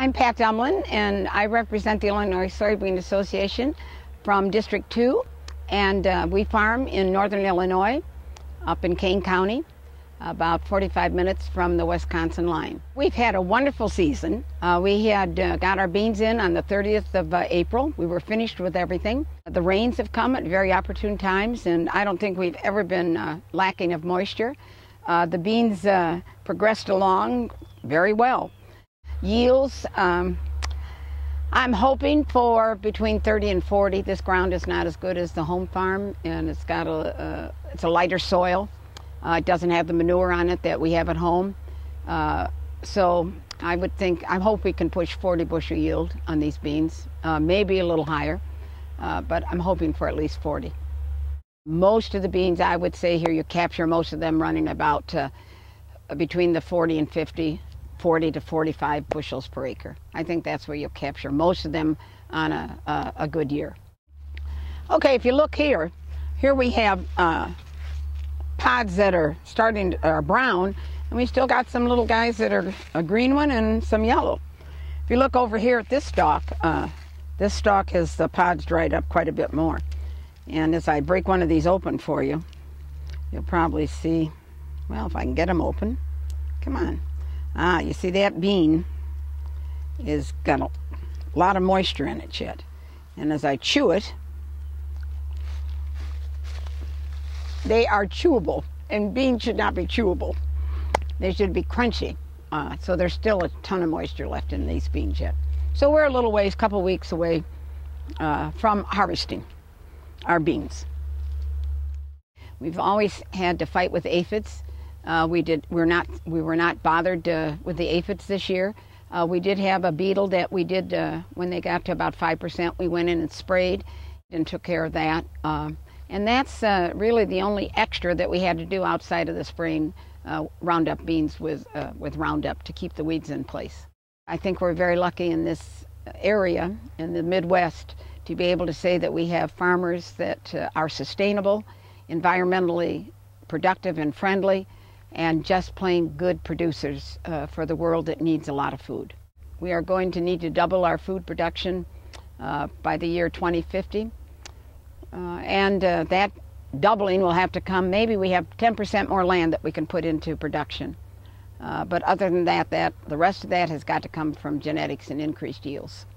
I'm Pat Dumoulin, and I represent the Illinois Soybean Association from District 2, and we farm in northern Illinois, up in Kane County, about 45 minutes from the Wisconsin line. We've had a wonderful season. We had got our beans in on the 30th of April. We were finished with everything. The rains have come at very opportune times, and I don't think we've ever been lacking of moisture. The beans progressed along very well. Yields, I'm hoping for between 30 and 40. This ground is not as good as the home farm, and it's got it's a lighter soil. It doesn't have the manure on it that we have at home. So I hope we can push 40 bushel yield on these beans, maybe a little higher, but I'm hoping for at least 40. Most of the beans, I would say here, you capture most of them running about between the 40 and 50, 40 to 45 bushels per acre. I think that's where you'll capture most of them on a good year. Okay, if you look here we have pods that are are brown, and we still got some little guys that are a green one and some yellow. If you look over here at this stalk has the pods dried up quite a bit more. And as I break one of these open for you, you'll probably see, well, if I can get them open. Come on. You see that bean is got a lot of moisture in it yet. And as I chew it, they are chewable, and beans should not be chewable. They should be crunchy. So there's still a ton of moisture left in these beans yet. So we're a little ways, couple weeks away from harvesting our beans. We've always had to fight with aphids. We were not bothered with the aphids this year. We did have a beetle that we did when they got to about 5%. We went in and sprayed and took care of that. And that's really the only extra that we had to do outside of the spraying Roundup beans with Roundup to keep the weeds in place. I think we're very lucky in this area in the Midwest to be able to say that we have farmers that are sustainable, environmentally productive and friendly, and just plain good producers for the world that needs a lot of food. We are going to need to double our food production by the year 2050. And that doubling will have to come, maybe we have 10% more land that we can put into production. But other than that, the rest of that has got to come from genetics and increased yields.